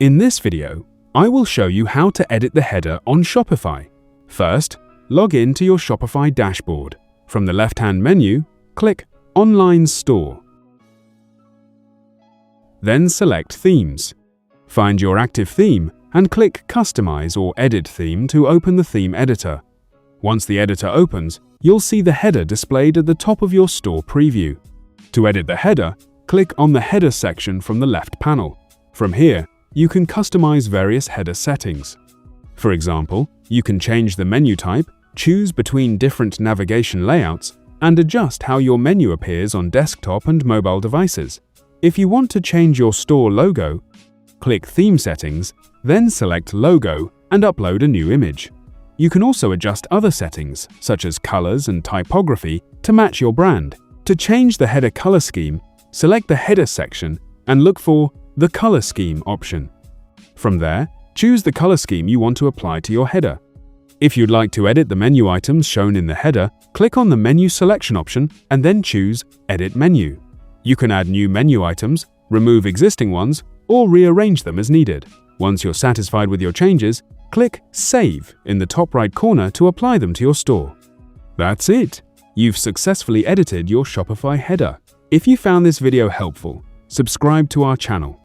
In this video, I will show you how to edit the header on Shopify. First, log in to your Shopify dashboard. From the left-hand menu, click Online Store. Then select Themes. Find your active theme and click Customize or Edit Theme to open the theme editor. Once the editor opens, you'll see the header displayed at the top of your store preview. To edit the header, click on the Header section from the left panel. From here, you can customize various header settings. For example, you can change the menu type, choose between different navigation layouts, and adjust how your menu appears on desktop and mobile devices. If you want to change your store logo, click Theme Settings, then select Logo and upload a new image. You can also adjust other settings, such as colors and typography, to match your brand. To change the header color scheme, select the Header section and look for the Color Scheme option. From there, choose the color scheme you want to apply to your header. If you'd like to edit the menu items shown in the header, click on the Menu Selection option and then choose Edit Menu. You can add new menu items, remove existing ones, or rearrange them as needed. Once you're satisfied with your changes, click Save in the top right corner to apply them to your store. That's it! You've successfully edited your Shopify header. If you found this video helpful, subscribe to our channel.